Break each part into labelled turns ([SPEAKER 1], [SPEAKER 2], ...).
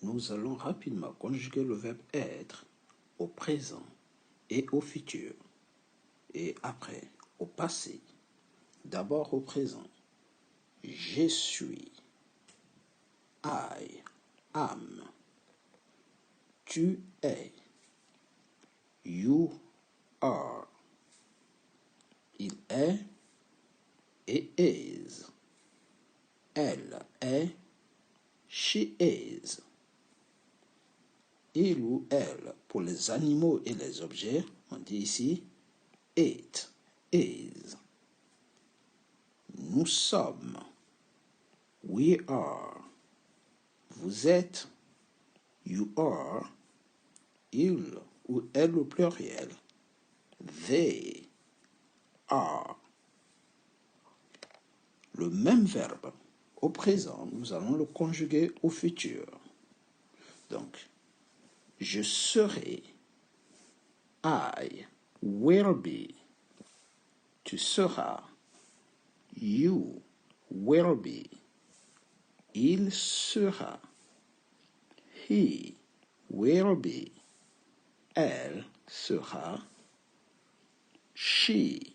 [SPEAKER 1] nous allons rapidement conjuguer le verbe être au présent et au futur, et après au passé. D'abord au présent. Je suis. I am. Tu es. You are. Il est et is. Elle est. She is. Il ou elle, pour les animaux et les objets, on dit ici it, is. Nous sommes. We are. Vous êtes. You are. Il ou elle au pluriel. They are. Le même verbe au présent, nous allons le conjuguer au futur. Donc, je serai. I will be. Tu seras. You will be. Il sera. He will be. Elle sera. She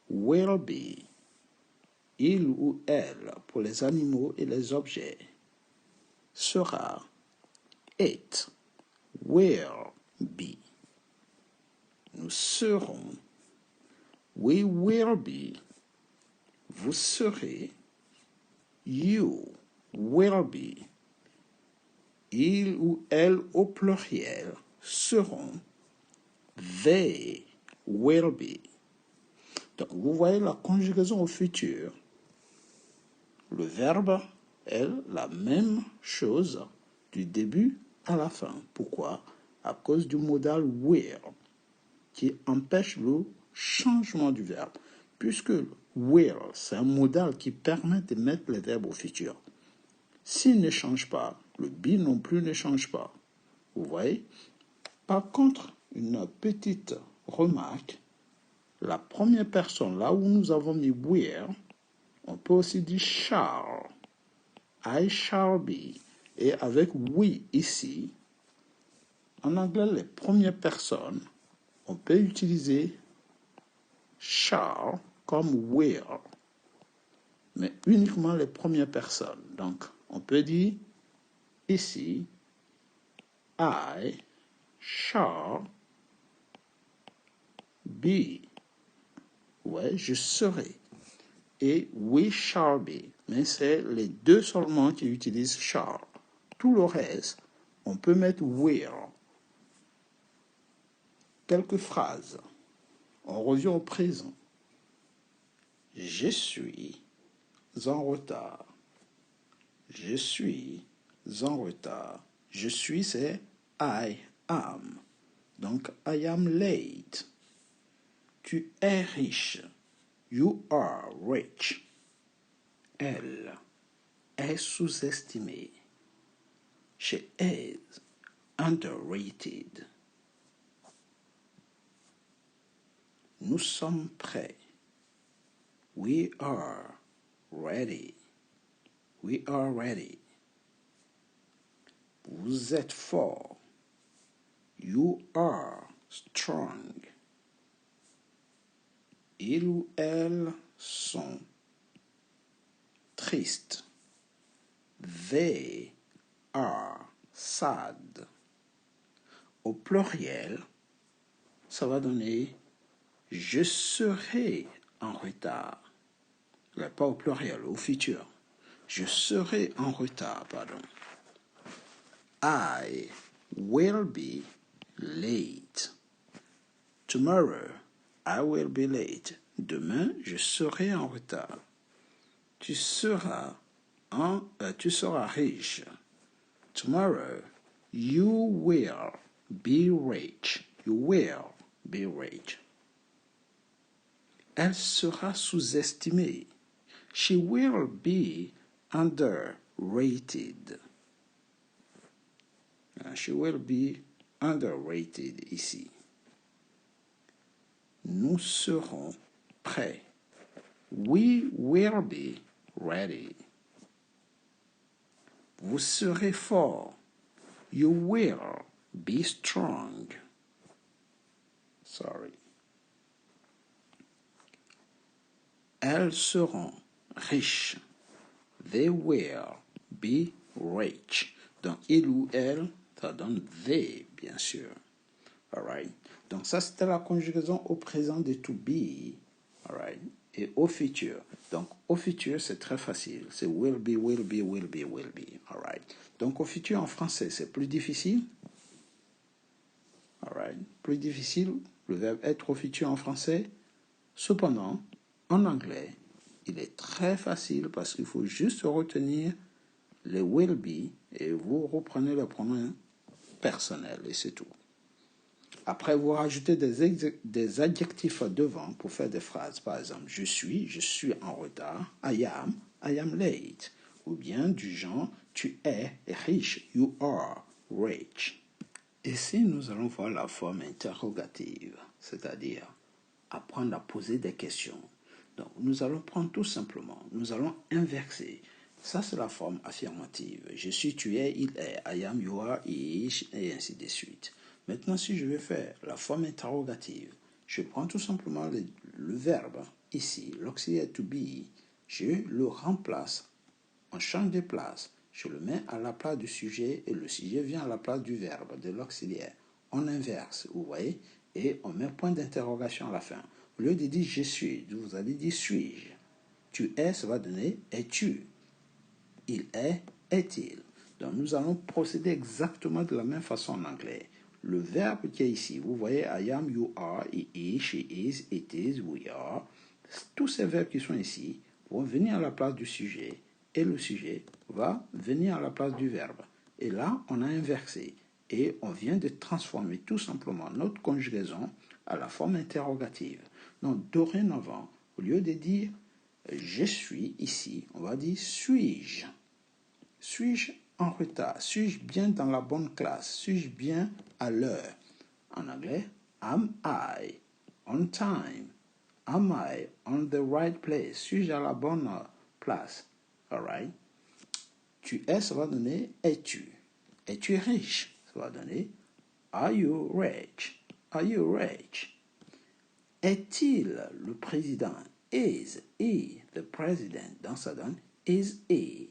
[SPEAKER 1] will be. Il ou elle, pour les animaux et les objets, sera. It will be. Nous serons. We will be. Vous serez. You will be. Il ou elle au pluriel seront. They will be. Donc, vous voyez la conjugaison au futur. Le verbe est la même chose du début à la fin. Pourquoi? À cause du modal will qui empêche le changement du verbe. Puisque will, c'est un modal qui permet de mettre les verbes au futur. S'il ne change pas, le be non plus ne change pas. Vous voyez? Par contre, une petite remarque, la première personne, là où nous avons mis will, on peut aussi dire shall. I shall be. Et avec we ici, en anglais, les premières personnes, on peut utiliser shall comme will, mais uniquement les premières personnes. Donc, on peut dire ici, I shall be. Ouais, je serai. Et we shall be. Mais c'est les deux seulement qui utilisent shall. Tout le reste, on peut mettre will. Quelques phrases. On revient au présent. Je suis en retard. Je suis en retard. Je suis, c'est I am. Donc, I am late. Tu es riche. You are rich. Elle est sous-estimée. She is underrated. Nous sommes prêts. We are ready. We are ready. Vous êtes fort. You are strong. Il ou elle sont tristes. They are sad. Au pluriel, ça va donner je serai en retard. Pas au pluriel, au futur. Je serai en retard, pardon. I will be late. Tomorrow, I will be late. Demain, je serai en retard. Tu seras riche. Tomorrow, you will be rich. You will be rich. Elle sera sous-estimée. She will be underrated. She will be underrated ici. Nous serons prêts. We will be ready. Vous serez fort. You will be strong. Sorry. Elles seront riches. They will be rich. Donc, il ou elle, ça donne they, bien sûr. Alright. Donc, ça, c'était la conjugaison au présent de to be. Alright. Et au futur. Donc, au futur, c'est très facile. C'est will be, will be, will be, will be. Alright. Donc, au futur, en français, c'est plus difficile. Alright. Plus difficile, le verbe être au futur en français. Cependant, en anglais, il est très facile parce qu'il faut juste retenir les will be et vous reprenez le pronom personnel et c'est tout. Après, vous rajoutez des adjectifs devant pour faire des phrases. Par exemple, je suis en retard. I am late. Ou bien du genre, tu es riche. You are rich. Ici, nous allons voir la forme interrogative, c'est-à-dire apprendre à poser des questions. Donc, nous allons prendre tout simplement, nous allons inverser. Ça, c'est la forme affirmative. Je suis, tu es, il est. I am, you are, he is, et ainsi de suite. Maintenant, si je vais faire la forme interrogative, je prends tout simplement le verbe, ici, l'auxiliaire to be, je le remplace, on change de place, je le mets à la place du sujet et le sujet vient à la place du verbe, de l'auxiliaire. On inverse, vous voyez, et on met point d'interrogation à la fin. Au lieu de dire je suis, vous allez dire suis-je. Tu es, ça va donner es-tu. Il est-il. Donc nous allons procéder exactement de la même façon en anglais. Le verbe qui est ici, vous voyez, I am, you are, he is, she is, it is, we are. Tous ces verbes qui sont ici vont venir à la place du sujet et le sujet va venir à la place du verbe. Et là, on a inversé et on vient de transformer tout simplement notre conjugaison à la forme interrogative. Donc, dorénavant, au lieu de dire je suis ici, on va dire suis-je. Suis-je en retard? Suis-je bien dans la bonne classe? Suis-je bien à l'heure? En anglais, am I on time? Am I on the right place? Suis-je à la bonne place? Alright. Tu es, ça va donner es-tu. Es-tu riche? Ça va donner are you rich? Are you rich? Est-il le président? Is he the president? Donc ça donne is he.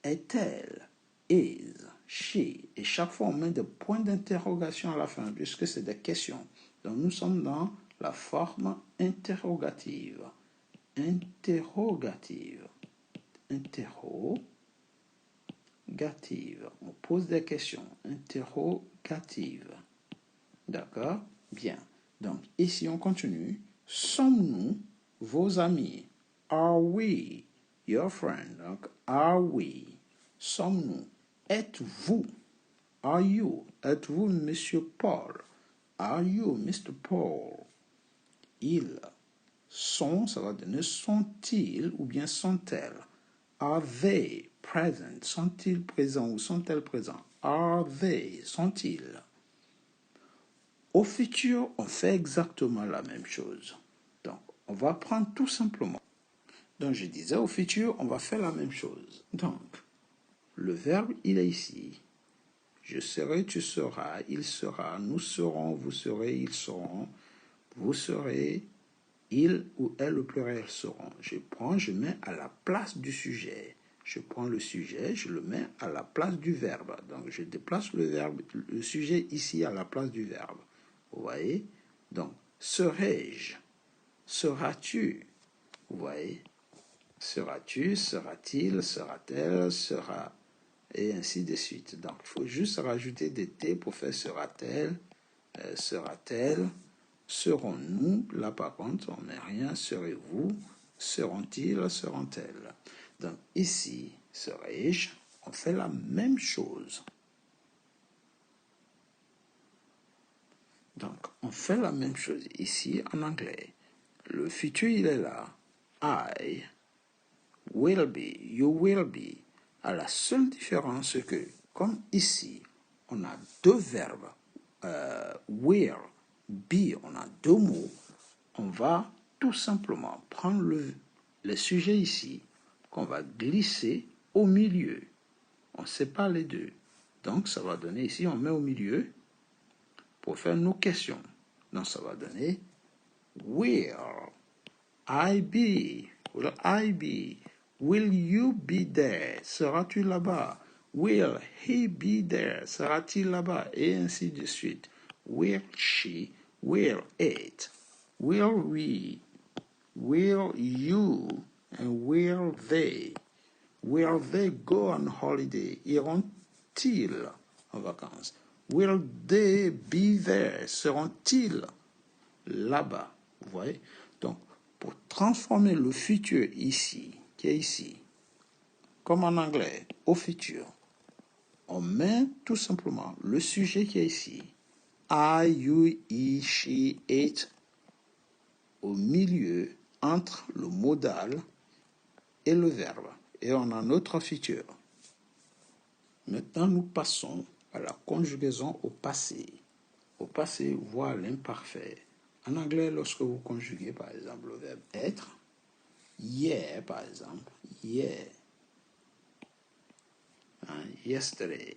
[SPEAKER 1] Est-elle? Is she? Et chaque fois on met des points d'interrogation à la fin puisque c'est des questions. Donc nous sommes dans la forme interrogative. Interrogative. Interrogative. On pose des questions. Interrogative. D'accord? Bien. Donc, ici, on continue. Sommes-nous vos amis? Are we your friend? Donc, are we? Sommes-nous? Êtes-vous? Are you? Êtes-vous Monsieur Paul? Are you Mr. Paul? Ils sont, ça va donner sont-ils ou bien sont-elles? Are they present? Sont-ils présents ou sont-elles présents? Are they? Sont-ils? Au futur, on fait exactement la même chose. Donc, on va prendre tout simplement. Donc, je disais, au futur, on va faire la même chose. Donc, le verbe, il est ici. Je serai, tu seras, il sera, nous serons, vous serez, ils seront, vous serez, il ou elle au pluriel seront. Je prends, je mets à la place du sujet. Je prends le sujet, je le mets à la place du verbe. Donc, je déplace le verbe, le sujet ici à la place du verbe. Vous voyez? Donc, serai-je? Seras-tu? Vous voyez? Seras-tu? Sera-t-il? Sera-t-elle? Sera... Et ainsi de suite. Donc, il faut juste rajouter des T pour faire sera-t-elle? Sera-t-elle? Serons-nous? Là, par contre, on met rien. Serez-vous? Seront-ils? Seront-elles? Donc, ici, serai-je? On fait la même chose. Donc, on fait la même chose ici en anglais. Le futur, il est là. I will be, you will be. À la seule différence que, comme ici, on a deux verbes, will, be, on a deux mots, on va tout simplement prendre le sujet ici, qu'on va glisser au milieu. On sépare les deux. Donc, ça va donner ici, on met au milieu pour faire nos questions. Donc, ça va donner will I be? Will I be? Will you be there? Seras-tu là-bas? Will he be there? Sera-t-il là-bas? Et ainsi de suite. Will she? Will it? Will we? Will you? And will they? Will they go on holiday? Iront-ils en vacances? Will they be there? Seront-ils là-bas? Vous voyez? Donc, pour transformer le futur ici, qui est ici, comme en anglais, au futur, on met tout simplement le sujet qui est ici, I, you, he, she, it, au milieu, entre le modal et le verbe. Et on a notre futur. Maintenant, nous passons à la conjugaison au passé. Au passé, voire l'imparfait. En anglais, lorsque vous conjuguez, par exemple, le verbe être, yeah, par exemple, yeah, yesterday.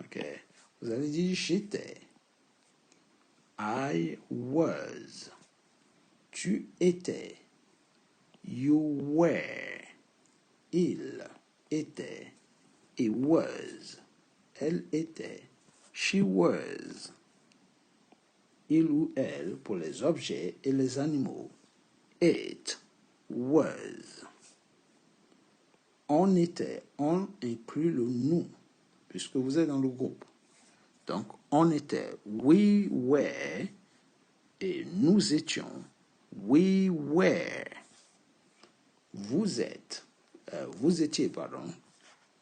[SPEAKER 1] Ok. Vous allez dire j'étais. I was. Tu étais. You were. Il était. He was. Elle était. She was. Il ou elle pour les objets et les animaux. It was. On était. On inclut le nous, puisque vous êtes dans le groupe. Donc, on était. We were. Et nous étions. We were. Vous êtes. Vous étiez, pardon.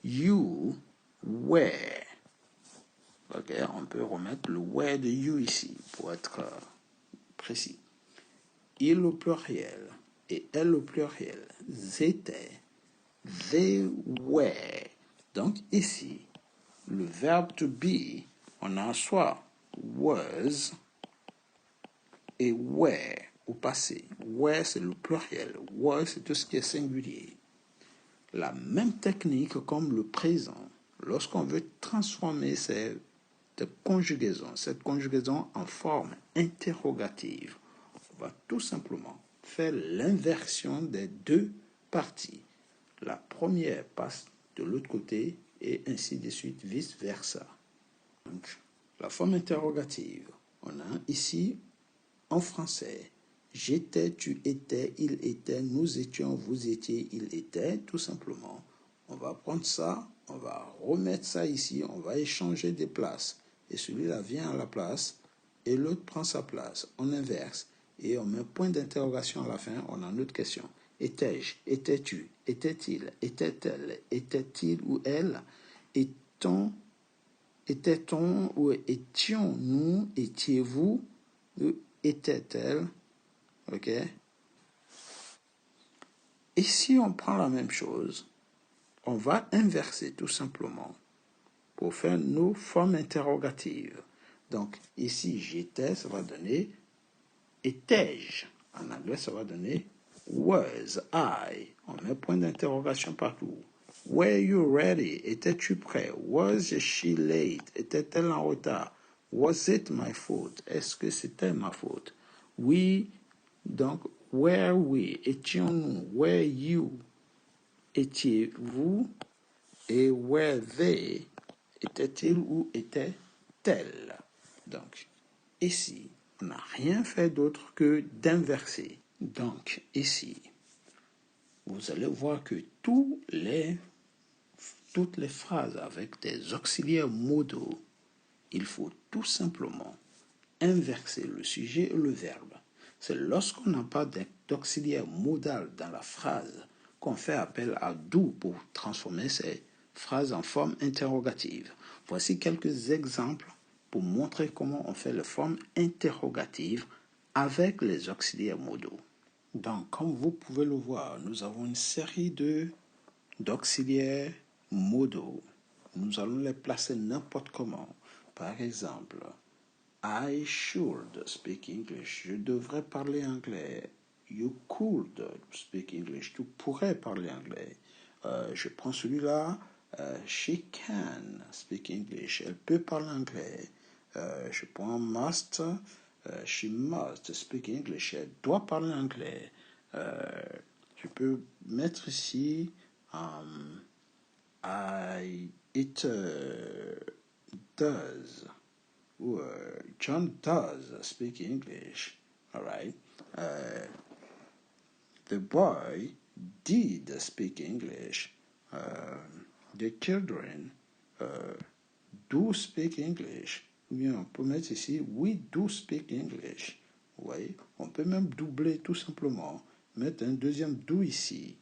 [SPEAKER 1] You were. Ok, on peut remettre le were de you ici pour être précis. Il au pluriel et elle au pluriel. Étaient. They were. Donc ici, le verbe to be, on a soit was et were au passé. Were, c'est le pluriel. Was, c'est tout ce qui est singulier. La même technique comme le présent, lorsqu'on veut transformer cette conjugaison en forme interrogative, on va tout simplement faire l'inversion des deux parties. La première passe de l'autre côté et ainsi de suite, vice-versa. Donc, la forme interrogative, on a ici en français, j'étais, tu étais, il était, nous étions, vous étiez, il était, tout simplement. On va prendre ça, on va remettre ça ici, on va échanger des places. Et celui-là vient à la place et l'autre prend sa place. On inverse et on met un point d'interrogation à la fin, on a une autre question. Étais-je, étais-tu, était-il, était-elle, était-il ou elle, est-on, était-on ou étions-nous, étiez-vous, était-elle, ok? Et si on prend la même chose, on va inverser tout simplement pour faire nos formes interrogatives. Donc, ici, j'étais, ça va donner étais-je. En anglais, ça va donner was I. On met point d'interrogation partout. Were you ready? Étais-tu prêt? Was she late? Était-elle en retard? Was it my fault? Est-ce que c'était ma faute? Oui, donc, were we? Étions-nous? Were you? Étiez-vous? Et were they? Était-il ou était-elle? Donc, ici, on n'a rien fait d'autre que d'inverser. Donc, ici, vous allez voir que toutes les phrases avec des auxiliaires modaux, il faut tout simplement inverser le sujet et le verbe. C'est lorsqu'on n'a pas d'auxiliaire modal dans la phrase qu'on fait appel à do pour transformer ces phrases en forme interrogative. Voici quelques exemples pour montrer comment on fait les formes interrogatives avec les auxiliaires modaux. Donc, comme vous pouvez le voir, nous avons une série d'auxiliaires modaux. Nous allons les placer n'importe comment. Par exemple, I should speak English. Je devrais parler anglais. You could speak English. Tu pourrais parler anglais. Je prends celui-là. She can speak English. Elle peut parler anglais. Je prends must. She must speak English. Elle doit parler anglais. Je peux mettre ici it does. Ou John does speak English. All right. The boy did speak English. The children do speak English. Ou bien on peut mettre ici we do speak English. Oui, on peut même doubler tout simplement. Mettre un deuxième do ici.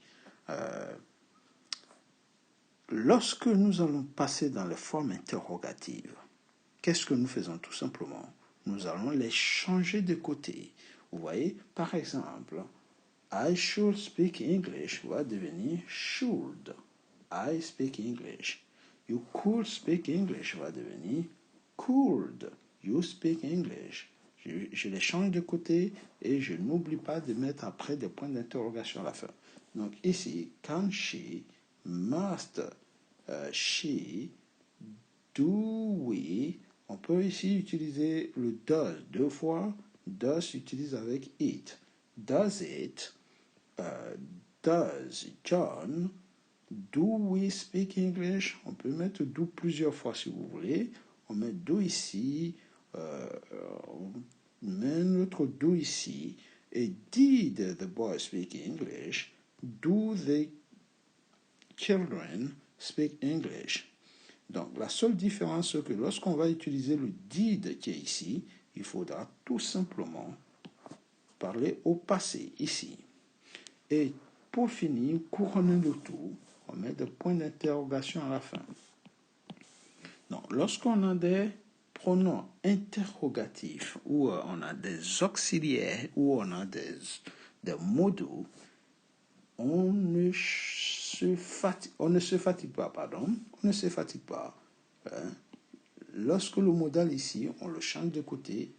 [SPEAKER 1] Lorsque nous allons passer dans les formes interrogatives, qu'est-ce que nous faisons tout simplement? Nous allons les changer de côté. Vous voyez, par exemple, I should speak English va devenir should. I speak English. You could speak English va devenir could. You speak English. Je les change de côté et je n'oublie pas de mettre après des points d'interrogation à la fin. Donc ici, can she, must she, do we. On peut ici utiliser le does deux fois. Does s'utilise avec it. Does it? Does John? Do we speak English? On peut mettre do plusieurs fois si vous voulez. On met do ici. On met notre do ici. Et did the boy speak English? Do the children speak English? Donc, la seule différence, c'est que lorsqu'on va utiliser le did qui est ici, il faudra tout simplement parler au passé, ici. Et pour finir, couronner le tout, on met des points d'interrogation à la fin. Donc, lorsqu'on a des pronoms interrogatifs, ou on a des auxiliaires, ou on a des modaux, on ne se fatigue pas. Lorsque le modal ici, on le change de côté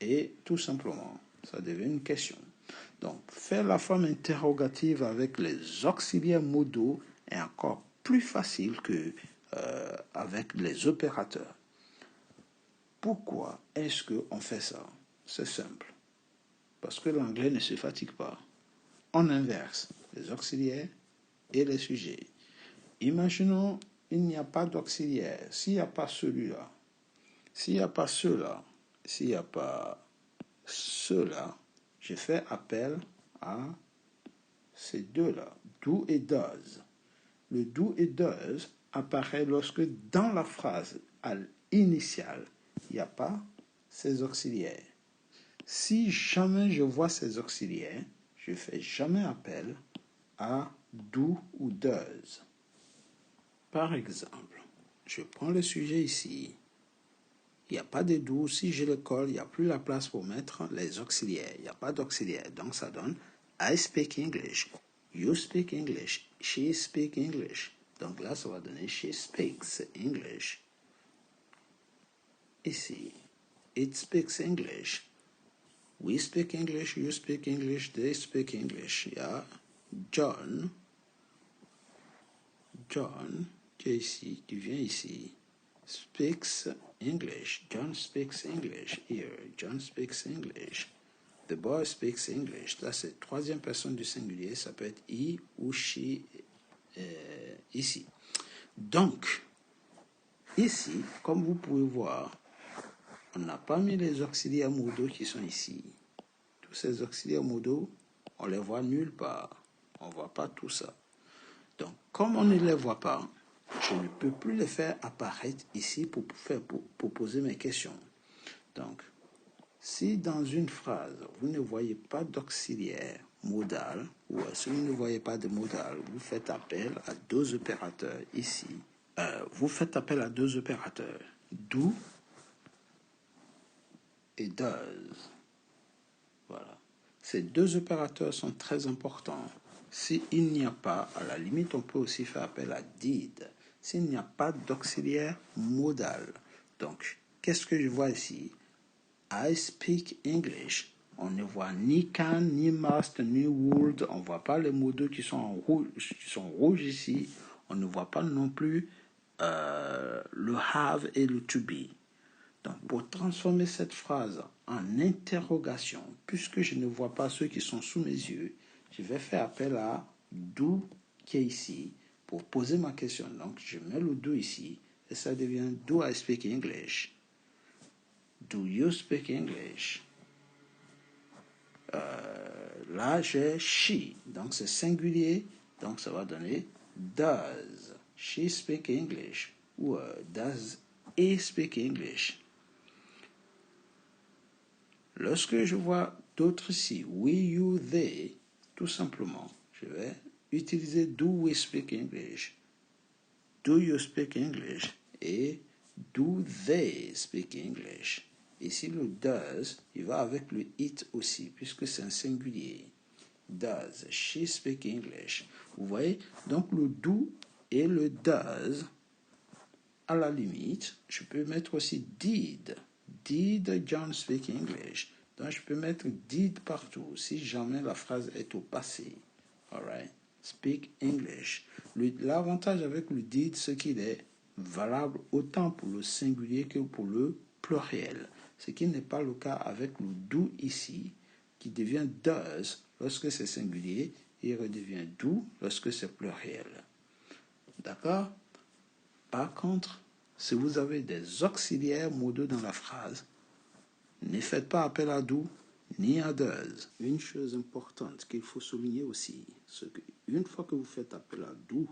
[SPEAKER 1] et tout simplement, ça devient une question. Donc, faire la forme interrogative avec les auxiliaires modaux est encore plus facile que avec les opérateurs. Pourquoi est-ce qu'on fait ça? C'est simple. Parce que l'anglais ne se fatigue pas. On inverse les auxiliaires et les sujets. Imaginons, il n'y a pas d'auxiliaire. S'il n'y a pas celui-là, s'il n'y a pas cela, s'il n'y a pas cela, je fais appel à ces deux-là, do et does. Le do et does apparaît lorsque dans la phrase initiale, il n'y a pas ces auxiliaires. Si jamais je vois ces auxiliaires, je ne fais jamais appel à do ou does. Par exemple, je prends le sujet ici. Il n'y a pas de do. Si je le colle, il n'y a plus la place pour mettre les auxiliaires. Il n'y a pas d'auxiliaire. Donc, ça donne I speak English. You speak English. She speak English. Donc là, ça va donner she speaks English. Ici, it speaks English. We speak English. You speak English. They speak English. Il y a John, qui est ici, qui vient ici, speaks English. John speaks English. Here, John speaks English. The boy speaks English. Là, c'est troisième personne du singulier. Ça peut être he ou she ici. Donc, ici, comme vous pouvez voir, on n'a pas mis les auxiliaires modaux qui sont ici. Tous ces auxiliaires modaux, on les voit nulle part. On ne voit pas tout ça. Donc, comme on ne les voit pas, je ne peux plus les faire apparaître ici pour poser mes questions. Donc, si dans une phrase, vous ne voyez pas d'auxiliaire modal, ou si vous ne voyez pas de modal, vous faites appel à deux opérateurs ici. Vous faites appel à deux opérateurs, do et does. Voilà. Ces deux opérateurs sont très importants. S'il n'y a pas, à la limite, on peut aussi faire appel à did. S'il n'y a pas d'auxiliaire modal. Donc, qu'est-ce que je vois ici? I speak English. on ne voit ni can, ni must, ni would. On ne voit pas les mots d'eux qui sont rouges ici. On ne voit pas non plus le have et le to be. Donc, pour transformer cette phrase en interrogation, puisque je ne vois pas ceux qui sont sous mes yeux, je vais faire appel à do qui est ici pour poser ma question. Donc, je mets le do ici et ça devient do I speak English? Do you speak English? Là, j'ai she, donc c'est singulier, donc ça va donner does she speak English? Ou does he speak English? Lorsque je vois d'autres ici, we, you, they, tout simplement, je vais utiliser do we speak English, do you speak English et do they speak English. Ici, le does, il va avec le it aussi, puisque c'est un singulier. Does she speak English? Vous voyez, donc le do et le does, à la limite, je peux mettre aussi did. Did John speak English? Donc, je peux mettre did partout si jamais la phrase est au passé. Alright? Speak English. L'avantage avec le did, c'est qu'il est valable autant pour le singulier que pour le pluriel. Ce qui n'est pas le cas avec le do ici, qui devient does lorsque c'est singulier et redevient do lorsque c'est pluriel. D'accord? Par contre, si vous avez des auxiliaires modaux dans la phrase, ne faites pas appel à do ni à does. Une chose importante qu'il faut souligner aussi, c'est qu'une fois que vous faites appel à do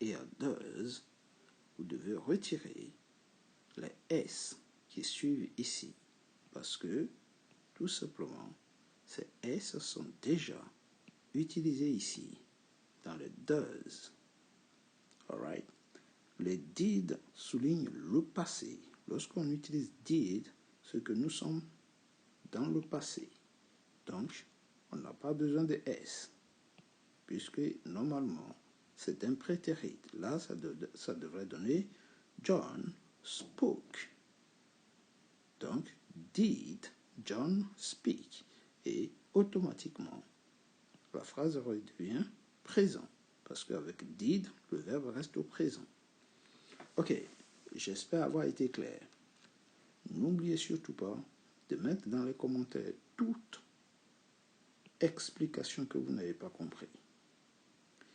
[SPEAKER 1] et à does, vous devez retirer les s qui suivent ici. Parce que, tout simplement, ces s sont déjà utilisés ici dans le does. Alright? Les did soulignent le passé. Lorsqu'on utilise did, c'est que nous sommes dans le passé. Donc, on n'a pas besoin de S, puisque normalement, c'est un prétérit. Là, ça devrait donner John spoke. Donc, did John speak? Et automatiquement, la phrase redevient présent, parce qu'avec did, le verbe reste au présent. Ok, j'espère avoir été clair. N'oubliez surtout pas de mettre dans les commentaires toute explication que vous n'avez pas compris.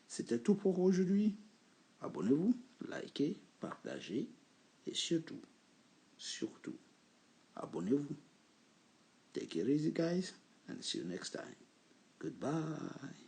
[SPEAKER 1] C'était tout pour aujourd'hui. Abonnez-vous, likez, partagez et surtout, abonnez-vous. Take it easy, guys, and see you next time. Goodbye.